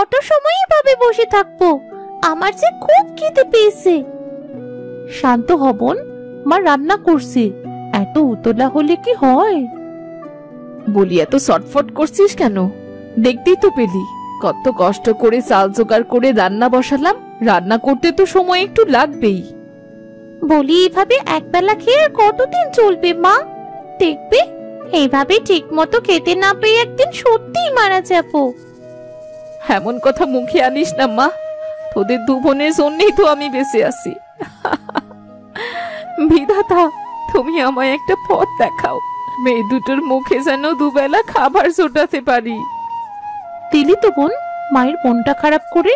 কত সময় এভাবে বসে থাকবো? আমার যে খুব খিদে পেয়েছে। শান্ত হবন, মা রান্না করছে। এত উতলা হলে কি হয়? বলি, এত ছটফট করছিস কেন? দেখতেই তো পেলি কত কষ্ট করে চাল জোগাড় করে রান্না বসালাম। রান্না করতে তো সময় একটু লাগবেই। বলি, এভাবে একবেলা খেয়ে আর কতদিন চলবে মা? দেখবে এইভাবে ঠিক মতো খেতে না পেয়ে একদিন সত্যিই মারা যাবো। এমন কথা মুখে আনিস না মা। তোদের দু বোনের জন্যই তো আমি বেঁচে আছি। বিধাতা, তুমি আমায় একটা পথ দেখাও। মেয়ে দুটোর মুখে যেন দুবেলা খাবার জোটাতে পারি। দিলি তো বোন, মায়ের মনটা খারাপ করে।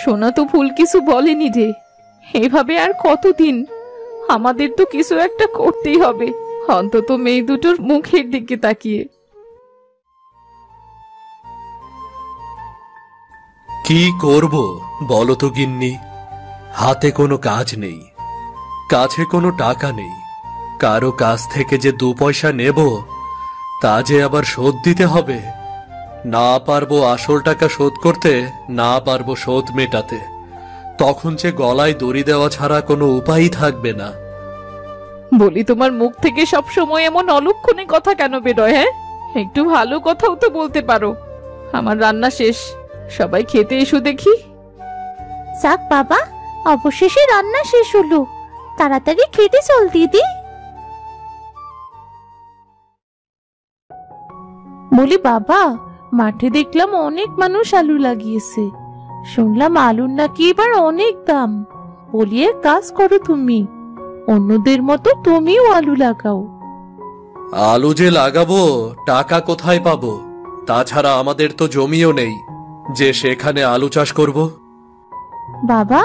সোনা তো ভুল কিছু বলেনি রে। এভাবে আর কতদিন? আমাদের তো কিছু একটা করতেই হবে, অন্তত মেয়ে দুটোর মুখের দিকে তাকিয়ে। কি করব বলো তো গিন্নি? হাতে কোনো কাজ নেই, কাছে কোনো টাকা নেই। কারো কাছ থেকে যে 2 পয়সা নেব, তা যে আবার শোধ দিতে হবে। না পারবো আসল টাকা শোধ করতে, না পারবো শোধ মেটাতে। তখন যে গলায় দড়ি দেওয়া ছাড়া কোনো উপায়ই থাকবে না। বলি, তোমার মুখ থেকে সব সময় এমন অলক্ষণে কথা কেন বেরোয়? হ্যাঁ, একটু ভালো কথাও তো বলতে পারো। আমার রান্না শেষ, সবাই খেতে এসো দেখি। যাক বাবা, অবশেষে রান্না শেষ হলো। তাড়াতাড়ি খেতে চল দিদি। বলি বাবা, মাঠে দেখলাম অনেক মানুষ আলু লাগিয়েছে। শুনলাম আলুর নাকি এবার অনেক দাম। বলি, এক কাজ করো তুমি, অন্যদের মতো তুমিও আলু লাগাও। আলু যে লাগাবো, টাকা কোথায় পাবো? তাছাড়া আমাদের তো জমিও নেই যে সেখানে আলু চাষ করব। বাবা,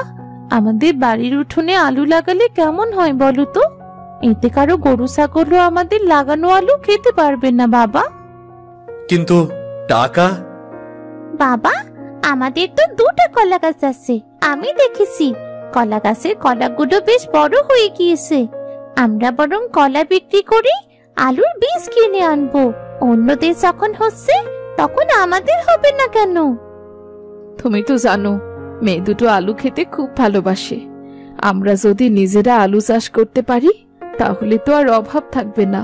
আমাদের বাড়ির উঠোনে আলু লাগালে কেমন হয় বলো তো? এতে কারো গরু ছাগলও আমাদের লাগানো আলু খেতে পারবে না বাবা। কিন্তু টাকা? বাবা, আমাদের তো 2টা কলা গাছ আছে, আমি দেখেছি। কলা গাছের কলাগুলো বেশ বড় হয়ে গিয়েছে। আমরা বরং কলা বিক্রি করে আলুর বীজ কিনে আনবো। অন্যদের যখন হচ্ছে তখন আমাদের হবে না কেন? তুমি তো জানো মেয়ে দুটো আলু খেতে খুব ভালোবাসে। আমরা যদি নিজেরা আলু চাষ করতে পারি তাহলে তো আর অভাব থাকবে না।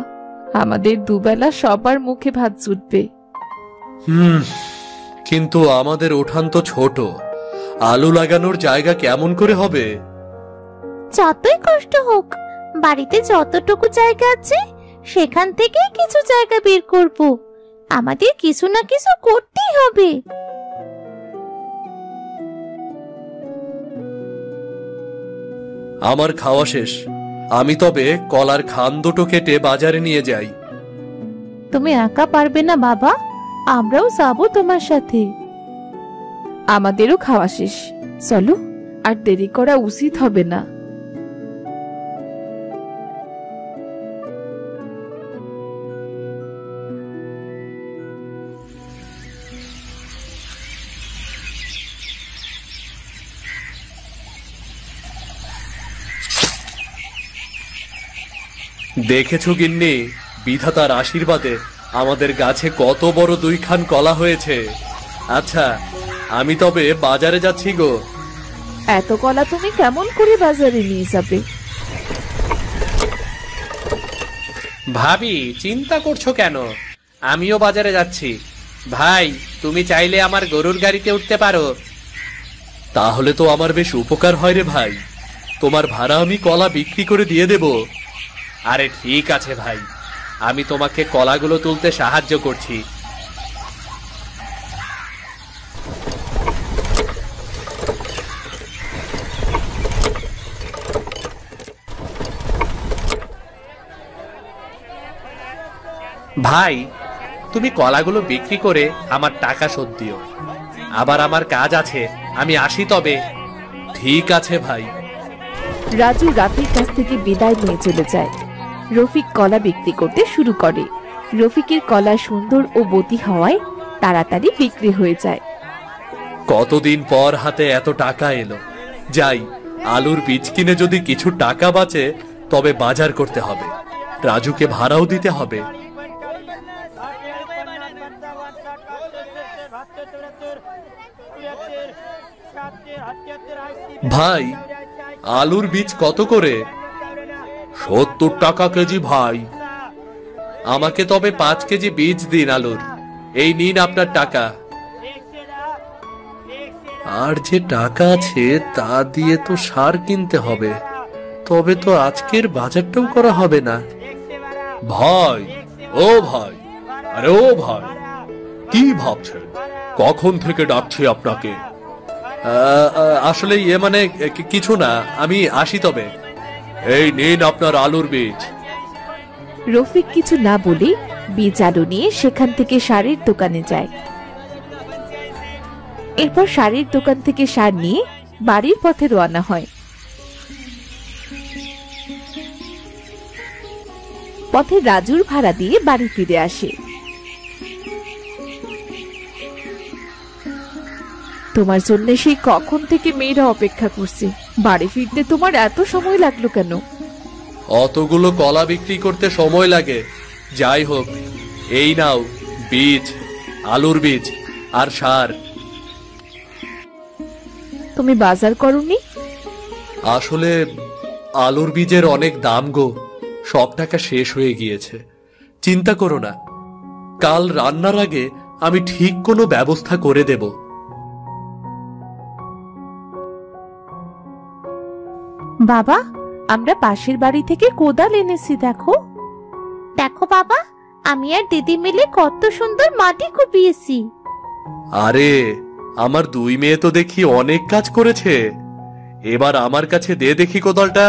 আমাদের দুবেলা সবার মুখে ভাত জুটবে। কিন্তু আমাদের উঠান তো ছোট, আলু লাগানোর জায়গা কেমন করে হবে? যতই কষ্ট হোক, বাড়িতে যতটুকু জায়গা আছে সেখান থেকে কিছু জায়গা বের করব। আমাদের কিছু না কিছু করতেই হবে। আমার খাওয়া শেষ, আমি তবে কলার খান দুটো কেটে বাজারে নিয়ে যাই। তুমি একা পারবে না বাবা, আমরাও যাবো তোমার সাথে। আমাদেরও খাওয়া শেষ, চলো, আর দেরি করা উচিত হবে না। দেখেছো গিন্নি, বিধাতার আশীর্বাদে আমাদের গাছে কত বড় 2 খান কলা হয়েছে। আচ্ছা, আমি তবে বাজারে যাচ্ছি গো। এত কলা তুমি কেমন করে বাজারে নিয়ে যাবে? ভাবি, চিন্তা করছো কেন? আমিও বাজারে যাচ্ছি। ভাই, তুমি চাইলে আমার গরুর গাড়িতে উঠতে পারো। তাহলে তো আমার বেশ উপকার হয় রে ভাই। তোমার ভাড়া আমি কলা বিক্রি করে দিয়ে দেব। আরে ঠিক আছে ভাই, আমি তোমাকে কলাগুলো তুলতে সাহায্য করছি। ভাই, তুমি কলাগুলো বিক্রি করে আমার টাকা শোধ দিও। আবার আমার কাজ আছে, আমি আসি তবে। ঠিক আছে ভাই। রাজু রাফির কাছ থেকে বিদায় নিয়ে চলে যায়। রফিক কলা বিক্রি করতে শুরু করে। রফিকের কলা সুন্দর ও বতী হওয়ায় তাড়াতাড়ি বিক্রি হয়ে যায়। কতদিন পর হাতে এত টাকা এলো। যাই, আলুর বীজ কিনে যদি কিছু টাকা বাঁচে তবে বাজার করতে হবে, রাজুকে ভাড়াও দিতে হবে। ভাই, আলুর বীজ কত করে? 70 টাকা কেজি ভাই। আমাকে তবে 5 কেজি বীজ দিন আলুর। এই নিন আপনার টাকা। আর যে টাকা আছে তা দিয়ে তো সার কিনতে হবে, তবে তো আজকের বাজারটাও করা হবে না। ভাই, ও ভাই, আরে ও ভাই, কি ভাবছেন? কখন থেকে ডাকছি আপনাকে? আসলে মানে কিছু না, আমি আসি তবে। এই নিন আপনার আলুর বীজ। রফিক কিছু না বলে বীজ আলু নিয়ে সেখান থেকে সারের দোকানে যায়। এরপর সারের দোকান থেকে সার নিয়ে বাড়ির পথে রওনা হয়। পথে রাজুর ভাড়া দিয়ে বাড়ি ফিরে আসে। তোমার জন্য সেই কখন থেকে মেয়েরা অপেক্ষা করছে, বাড়ি ফিরতে তোমার এত সময় লাগলো কেন? অতগুলো কলা বিক্রি করতে সময় লাগে। যাই হোক, এই নাও বীজ, আলুর বীজ আর সার। তুমি বাজার করোনি? আসলে আলুর বীজের অনেক দাম গো, সব টাকা শেষ হয়ে গিয়েছে। চিন্তা করো না, কাল রান্নার আগে আমি ঠিক কোনো ব্যবস্থা করে দেব। বাবা, আমরা পাশের বাড়ি থেকে কোদাল এনেছি, দেখো। দেখো বাবা, আমি আর দিদি মিলে কত সুন্দর মাটি কুপিয়েছি। আরে, আমার 2 মেয়ে তো দেখি অনেক কাজ করেছে। এবার আমার কাছে দে দেখি কোদালটা।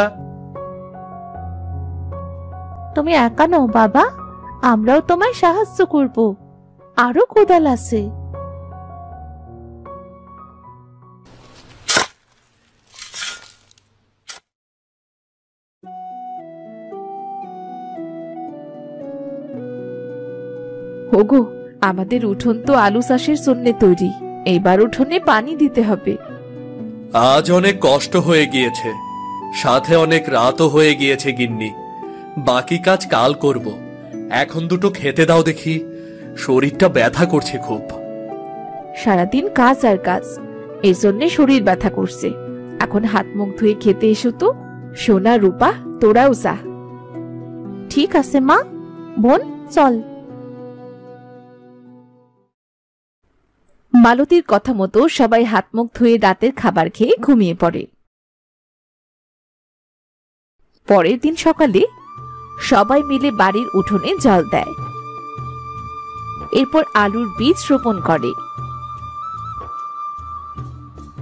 তুমি একা নও বাবা, আমরাও তোমায় সাহায্য করব। আরো কোদাল আছে। ওগো, আমাদের উঠোন তো আলু চাষের জন্য তৈরি। এইবার উঠোনে পানি দিতে হবে। আজ অনেক কষ্ট হয়ে গিয়েছে, সাথে অনেক রাতও হয়ে গিয়েছে গিন্নি। বাকি কাজ কাল করব। এখন দুটো খেতে দাও দেখি, শরীরটা ব্যথা করছে খুব। সারাদিন কাজ আর কাজ, এই জন্য শরীর ব্যথা করছে। এখন হাত মুখ ধুয়ে খেতে এসো তো। সোনা রূপা, তোরাও যা। ঠিক আছে মা। বোন, চল। মালতীর কথা মতো সবাই হাত মুখ ধুয়ে রাতের খাবার খেয়ে ঘুমিয়ে পড়ে। পরের দিন সকালে সবাই মিলে বাড়ির উঠোনে জল দেয়। এরপর আলুর বীজ রোপণ করে।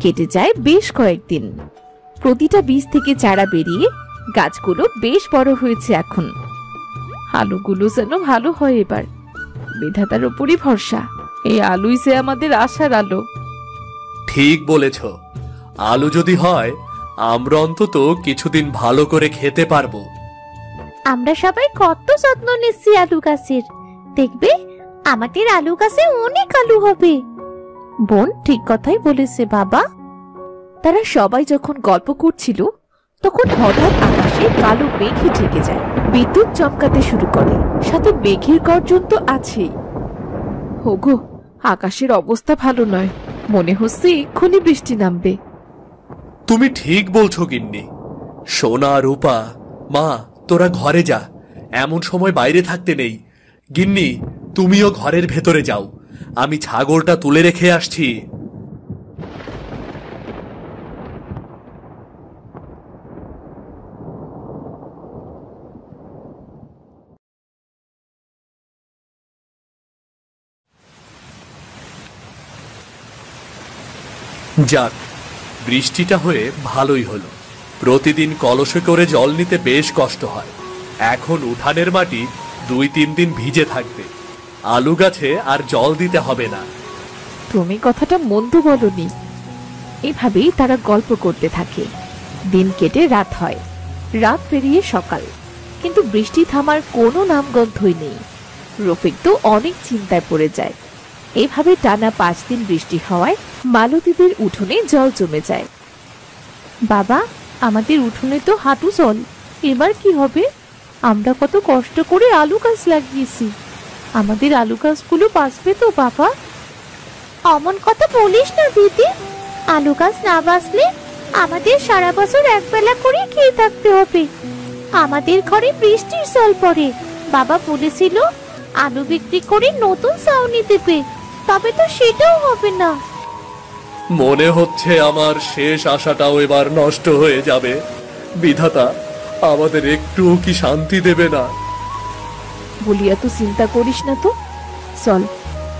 কেটে যায় বেশ কয়েকদিন। প্রতিটা বীজ থেকে চারা বেরিয়ে গাছগুলো বেশ বড় হয়েছে এখন। আলুগুলো যেন ভালো হয় এবার। বিধাতার উপরই ভরসা, এই আলুই যে আমাদের আশার আলো। ঠিক বলেছ, আলু যদি হয় আমরা অন্তত কিছুদিন ভালো করে খেতে পারবো। আমরা সবাই কত যত্ন নিচ্ছি আলু গাছের। দেখবে আমাদের আলু গাছে অনেক আলু হবে। বোন ঠিক কথাই বলেছে বাবা। তারা সবাই যখন গল্প করছিল তখন হঠাৎ আকাশে কালো মেঘে ঢেকে যায়। বিদ্যুৎ চমকাতে শুরু করে, সাথে মেঘের গর্জন তো আছেই। ওগো, আকাশের অবস্থা ভালো নয়। মনে হচ্ছে এক্ষুনি বৃষ্টি নামবে। তুমি ঠিক বলছো গিন্নি। সোনা, রূপা, মা, তোরা ঘরে যা, এমন সময় বাইরে থাকতে নেই। গিন্নি, তুমিও ঘরের ভেতরে যাও, আমি ছাগলটা তুলে রেখে আসছি। যাক, বৃষ্টিটা হয়ে ভালোই হলো। প্রতিদিন কলসে করে জল নিতে বেশ কষ্ট হয়। এখন উঠানের মাটি 2-3 দিন ভিজে থাকবে। আলু গাছে আর জল দিতে হবে না। তুমি কথাটা মন্দ বলনি। এভাবেই তারা গল্প করতে থাকে। দিন কেটে রাত হয়, রাত পেরিয়ে সকাল, কিন্তু বৃষ্টি থামার কোনো নামগন্ধই নেই। রফিক তো অনেক চিন্তায় পড়ে যায়। এভাবে টানা 5 দিন বৃষ্টি হওয়ায় মালতীদের উঠোনে জল জমে যায়। বাবা, আমাদের উঠোনে তো হাঁটু জল। এবার কি হবে? আমরা কত কষ্ট করে আলু গাছ লাগিয়েছি। আমাদের আলু গাছগুলো বাঁচবে তো বাবা? অমন কথা বলিস না দিদি। আলু গাছ না বাঁচলে আমাদের সারা বছর একবেলা করে খেয়ে থাকতে হবে। আমাদের ঘরে বৃষ্টির জল পড়ে। বাবা বলেছিল আলু বিক্রি করে নতুন ছাউনি দেবে, তবে তো সেটাও হবে না। মনে হচ্ছে আমার শেষ আশাটাও এবার নষ্ট হয়ে যাবে। বিধাতা আমাদের একটুও কি শান্তি দেবে না? বলি এত চিন্তা করিস না তো, চল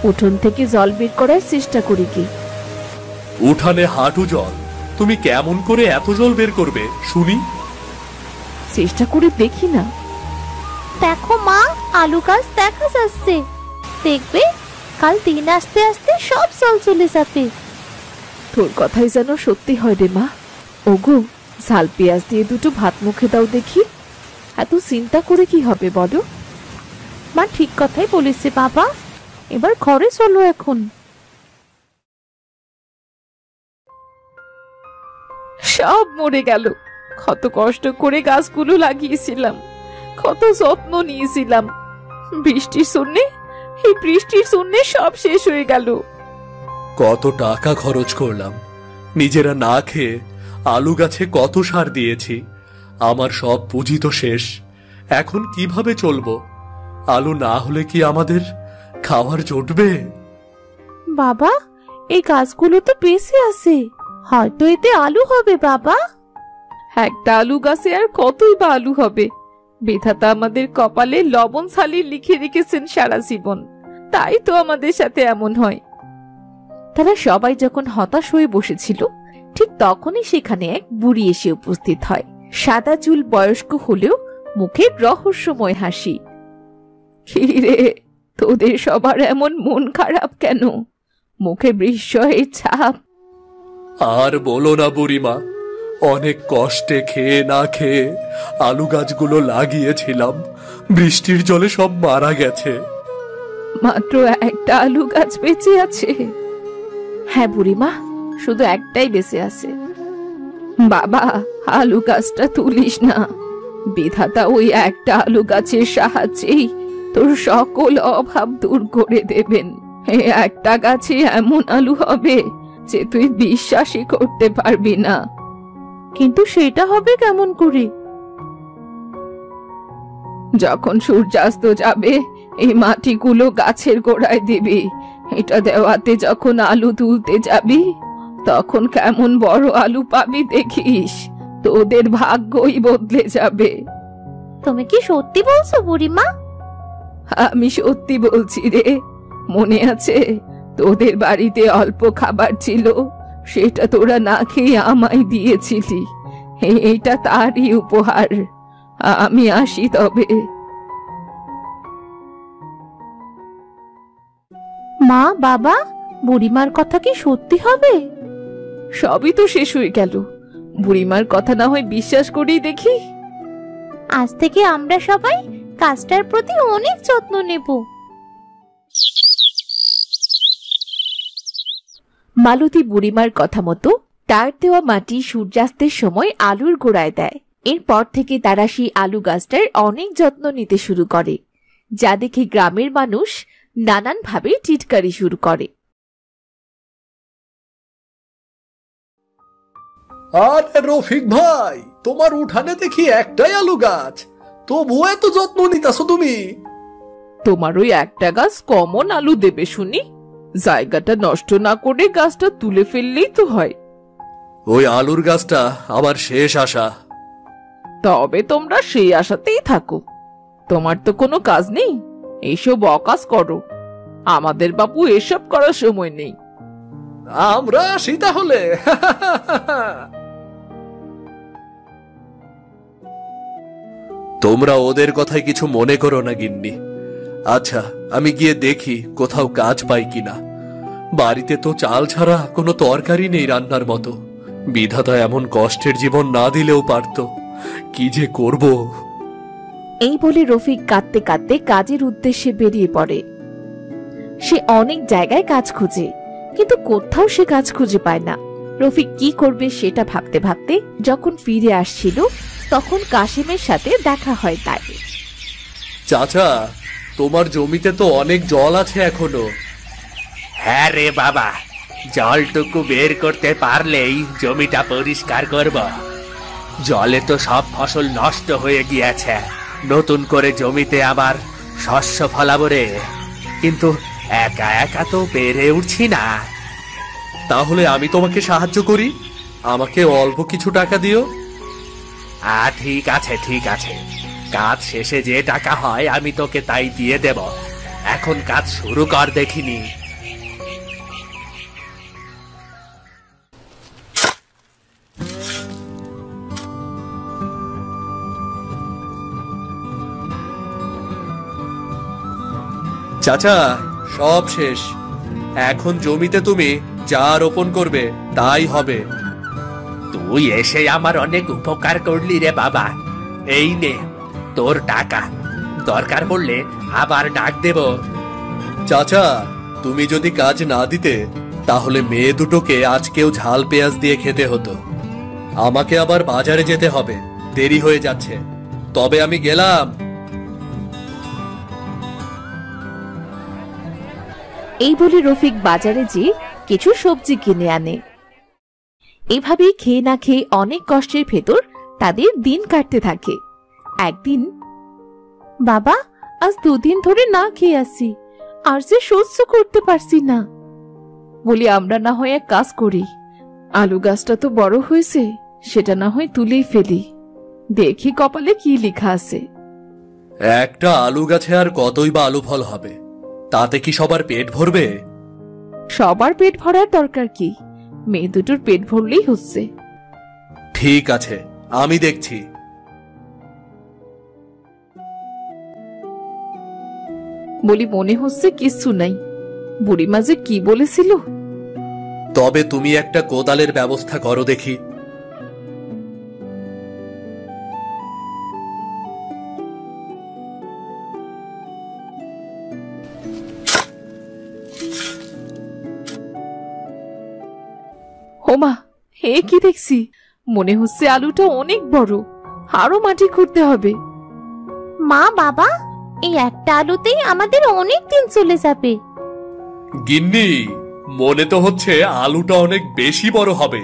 উঠোন থেকে জল বের করার চেষ্টা করি কি। উঠানে হাঁটু জল, তুমি কেমন করে এত জল বের করবে শুনি? চেষ্টা করে দেখি না। দেখো মা, আলু গাছ দেখা যাচ্ছে। দেখবে কাল দিন আস্তে আস্তে সব জল চলে যাবে। তোর কথাই যেন সত্যি হয় রে মা। ওগো, ঝাল পেঁয়াজ দিয়ে দুটো ভাত মুখে দাও দেখি। এত চিন্তা করে কি হবে বলো? মা ঠিক কথাই বলেছে বাবা, এবার ঘরে চলো এখন। সব মরে গেল। কত কষ্ট করে গাছগুলো লাগিয়েছিলাম, কত যত্ন নিয়েছিলাম। বৃষ্টির জন্যে, এই বৃষ্টির জন্যে সব শেষ হয়ে গেল। কত টাকা খরচ করলাম, নিজেরা না খেয়ে আলু গাছে কত সার দিয়েছি। আমার সব পুঁজি তো শেষ। এখন কিভাবে চলবো? আলু না হলে কি আমাদের খাবার জুটবে? বাবা, এই গাছগুলো তো বেঁচে আছে, হয়তো এতে আলু হবে। বাবা, একটা আলু গাছে আর কতই বা আলু হবে? বিধাতা আমাদের কপালে লবণ ছালি লিখে রেখেছেন সারা জীবন, তাই তো আমাদের সাথে এমন হয়। তারা সবাই যখন হতাশ হয়ে বসেছিল, ঠিক তখনই সেখানে এক বুড়ি এসে উপস্থিত হয়। সাদা চুল, বয়স্ক হলেও মুখে রহস্যময় হাসি। কি রে, তোদের সবার এমন মন খারাপ কেন? মুখে বিস্ময়ের ছাপ। আর বলো না বুড়িমা, অনেক কষ্টে খেয়ে না খেয়ে আলু গাছগুলো লাগিয়েছিলাম, বৃষ্টির জলে সব মারা গেছে। মাত্র একটা আলু গাছ বেঁচে আছে? হ্যাঁ বুড়িমা, শুধু একটাই বেঁচে আছে। বাবা, আলু গাছটা তুলিস না। বিধাতা ওই একটা আলু গাছের সাহায্যেই তোর সকল অভাব দূর করে দেবেন। এই একটা গাছে এমন আলু হবে যে তুই বিশ্বাসই করতে পারবি না। কিন্তু সেটা হবে কেমন করে? যখন সূর্যাস্ত যাবে এই মাটিগুলো গাছের গোড়ায় দিবি। এটা দেওয়াতে যখন আলু তুলতে যাবি, তখন কেমন বড় আলু পাবি দেখিস। তোদের ভাগ্যই বদলে যাবে। তুমি কি সত্যি বলছো বুড়িমা? আমি সত্যি বলছি রে। মনে আছে তোদের বাড়িতে অল্প খাবার ছিল, সেটা তোরা না খেয়ে আমায় দিয়েছিলি। এইটা তারই উপহার। আমি আসি তবে। মা, বাবা, বুড়িমার কথা কি সত্যি হবে? সবই তো শেষ হয়ে গেল, বুড়িমার কথা না হয় বিশ্বাস করেই দেখি। আজ থেকে আমরা সবাই কাজটার প্রতি অনেক যত্ন নেব। মালতী বুড়িমার কথা মতো তার দেওয়া মাটি সূর্যাস্তের সময় আলুর গোড়ায় দেয়। এরপর থেকে তারা সেই আলু গাছটার অনেক যত্ন নিতে শুরু করে, যা দেখে গ্রামের মানুষ নানানভাবে টিটকারি শুরু করে। আরে রফিক ভাই, তোমার উঠানে দেখি একটাই আলু গাছ, তবুও এত যত্ন নিতাছো তুমি? তোমার ওই একটা গাছ কমন আলু দেবে শুনি? জায়গাটা নষ্ট না করে গাছটা তুলে ফেললেই তো হয়। ওই আলুর গাছটা আমার শেষ আশা। তবে তোমরা সেই আশাতেই থাকো। তোমার তো কোনো কাজ নেই, এইসব অকাজ করো। আমাদের বাপু এসব করার সময় নেই। আমরা আসি তাহলে। তোমরা ওদের কথায় কিছু মনে করো না গিন্নি। আচ্ছা, আমি গিয়ে দেখি কোথাও কাজ পাই কিনা। বাড়িতে তো চাল ছাড়া কোনো তরকারি নেই রান্নার মতো। বিধাতা এমন কষ্টের জীবন না দিলেও পারত। কি যে করব। এই বলে রফিক কাঁদতে কাঁদতে কাজের উদ্দেশ্যে বেরিয়ে পড়ে। সে অনেক জায়গায় কাজ খুঁজে, কিন্তু কোথাও সে কাজ খুঁজে পায় না। রফিক কি করবে সেটা ভাবতে ভাবতে যখন ফিরে আসছিল, তখন কাশেমের সাথে দেখা হয় তার। চাচা, তোমার জমিতে তো অনেক জল আছে এখনো। হ্যাঁ রে বাবা, জলটুকু বের করতে পারলেই জমিটা পরিষ্কার করব। জলে তো সব ফসল নষ্ট হয়ে গিয়েছে, নতুন করে জমিতে আবার শস্য ফলাবো রে, কিন্তু একা একা তো পেরে উঠছি না। তাহলে আমি তোমাকে সাহায্য করি, আমাকে অল্প কিছু টাকা দিও। ঠিক আছে ঠিক আছে, কাজ শেষে যে টাকা হয় আমি তোকে তাই দিয়ে দেব। এখন কাজ শুরু কর দেখিনি। চাচা, সব শেষ। এখন জমিতে তুমি যা রোপণ করবে তাই হবে। তুই এসে আমার অনেক উপকার করলি রে বাবা, এই নে তোর টাকা, দরকার পড়লে আবার ডাক দেব। চাচা, তুমি যদি কাজ না দিতে তাহলে মেয়ে দুটোকে আজকেও ঝাল পেঁয়াজ দিয়ে খেতে হতো। আমাকে আবার বাজারে যেতে হবে, দেরি হয়ে যাচ্ছে। তবে আমি গেলাম। এই বলে রফিক বাজারে যেয়ে কিছু সবজি কিনে আনে। এভাবেই খেয়ে না খেয়ে অনেক কষ্টের ভেতর তাদের দিন কাটতে থাকে। একদিন, বাবা, আজ 2 দিন ধরে না খেয়ে আসি, আর যে সহ্য করতে পারছি না। বলি আমরা না হয় এক কাজ করি, আলু গাছটা তো বড় হয়েছে, সেটা না হয় তুলেই ফেলি, দেখি কপালে কি লেখা আছে। একটা আলু গাছে আর কতই বা আলু ফল হবে, তাতে কি সবার পেট ভরবে? সবার পেট ভরার দরকার কি, মেয়ে দুটোর পেট ভরলেই হচ্ছে। ঠিক আছে, আমি দেখছি। বলি মনে হচ্ছে কিছু নাই, বুড়িমা যে কি বলেছিল। তবে তুমি একটা কোদালের ব্যবস্থা করো দেখি। হোমা, হে কি দেখছি, মনে হচ্ছে আলুটা অনেক বড়, আরো মাটি খুঁড়তে হবে। মা, বাবা, এই একটা আলুতেই আমাদের অনেক দিন চলে যাবে। গিন্নি, মনে তো হচ্ছে আলুটা অনেক বেশি বড় হবে।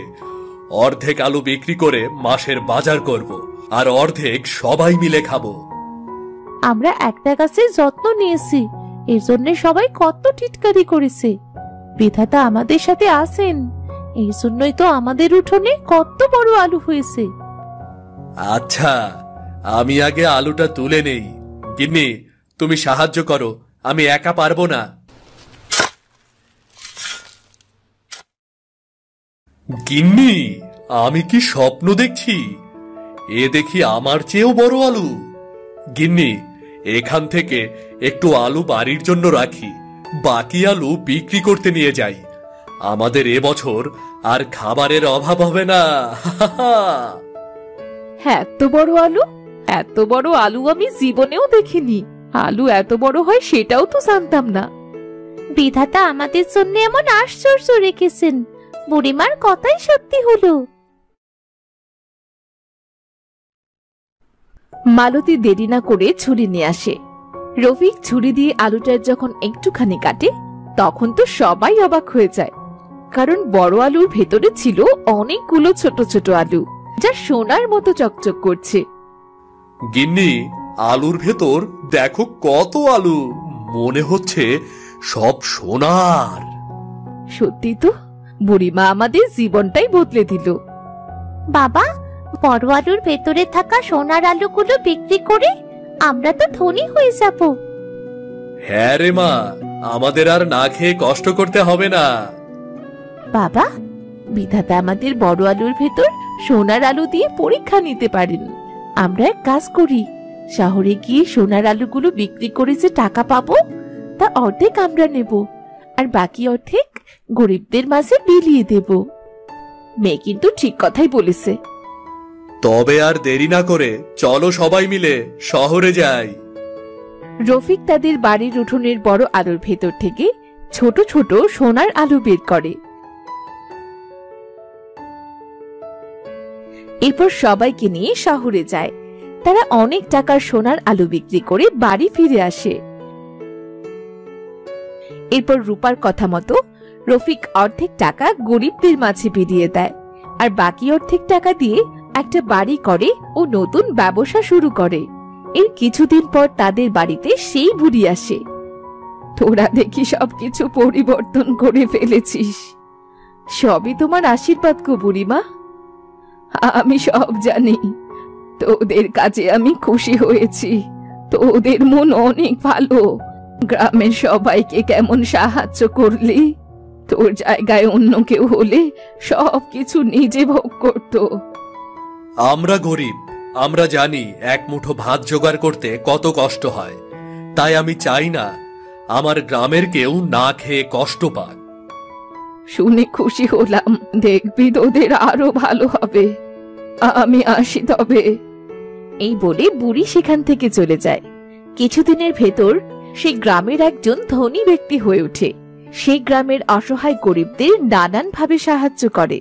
অর্ধেক আলু বিক্রি করে মাসের বাজার করব, আর অর্ধেক সবাই মিলে খাবো। আমরা একটা গাছের যত্ন নিয়েছি, এর জন্য সবাই কত টিটকারি করেছে। বিধাতা আমাদের সাথে আছেন, এই জন্যই তো আমাদের উঠোনে কত বড় আলু হয়েছে। আচ্ছা, আমি আগে আলুটা তুলে নেই। গিন্নি, তুমি সাহায্য করো, আমি একা পারবো না। গিন্নি, আমি কি স্বপ্ন দেখছি? এ দেখি আমার চেয়েও বড় আলু। গিন্নি, এখান থেকে একটু আলু বাড়ির জন্য রাখি, বাকি আলু বিক্রি করতে নিয়ে যাই। আমাদের এবছর আর খাবারের অভাব হবে না। এত বড় আলু, এত বড় আলু আমি জীবনেও দেখিনি। আলু এত বড় হয় সেটাও তো জানতাম না। বিধাতা আমাদের জন্য এমন আশ্চর্য রেখেছেন, বুড়িমার কথাই সত্যি হলো। মালতী দেরি না করে ছুরি নিয়ে আসে। রফিক ছুরি দিয়ে আলুটার যখন একটুখানি কাটে, তখন তো সবাই অবাক হয়ে যায়, কারণ বড় আলুর ভেতরে ছিল অনেকগুলো ছোট ছোট আলু, যা সোনার মতো চকচক করছে। গিন্নি, আলুর ভেতর দেখো কত আলু, মনে হচ্ছে সব সোনার। সত্যি তো, বুড়িমা আমাদের জীবনটাই বদলে দিল। বাবা, বড় আলুর ভেতরে থাকা সোনার আলুগুলো বিক্রি করে আমরা তো ধনী হয়ে যাব। হ্যাঁ রে মা, আমাদের আর না খেয়ে কষ্ট করতে হবে না। বাবা, বিধাতা আমাদের বড় আলুর ভেতর সোনার আলু দিয়ে পরীক্ষা নিতে পারেন। আমরা এক কাজ করি, শহরে গিয়ে সোনার আলুগুলো বিক্রি করে যে টাকা পাবো, তা অর্ধেক আমরা নেব, আর বাকি অর্ধেক গরিবদের মাঝে বিলিয়ে দেব। মেয়ে কিন্তু ঠিক কথাই বলেছে। তবে আর দেরি না করে চলো সবাই মিলে শহরে যাই। রফিক তাদের বাড়ির উঠোনের বড় আলুর ভেতর থেকে ছোট ছোট সোনার আলু বের করে। এরপর সবাইকে নিয়ে শহরে যায়। তারা অনেক টাকার সোনার আলু বিক্রি করে বাড়ি ফিরে আসে। এরপর রূপার কথা মতো রফিক অর্ধেক টাকা গরিবদের মাঝে বিলিয়ে দেয় আর বাকি অর্ধেক টাকা দিয়ে একটা বাড়ি করে ও নতুন ব্যবসা শুরু করে। এর কিছুদিন পর তাদের বাড়িতে সেই বুড়ি আসে। তোরা দেখি সবকিছু পরিবর্তন করে ফেলেছিস। সবই তোমার আশীর্বাদ গো বুড়িমা। আমি সব জানি, তোদের কাজে আমি খুশি হয়েছি। তোদের মন অনেক ভালো। গ্রামের সবাইকে কেমন সাহায্য করলি। তোর জায়গায় অন্য কেউ হলে সবকিছু নিজে ভোগ করত। আমরা গরিব, আমরা জানি এক মুঠো ভাত জোগাড় করতে কত কষ্ট হয়। তাই আমি চাই না আমার গ্রামের কেউ না খেয়ে কষ্ট পাক। শুনে খুশি হলাম। দেখবি তোদের আরো ভালো হবে। আমি আসি তবে। এই বলে বুড়ি সেখান থেকে চলে যায়। কিছুদিনের ভেতর সে গ্রামের একজন ধনী ব্যক্তি হয়ে ওঠে। সে গ্রামের অসহায় গরিবদের নানান ভাবে সাহায্য করে।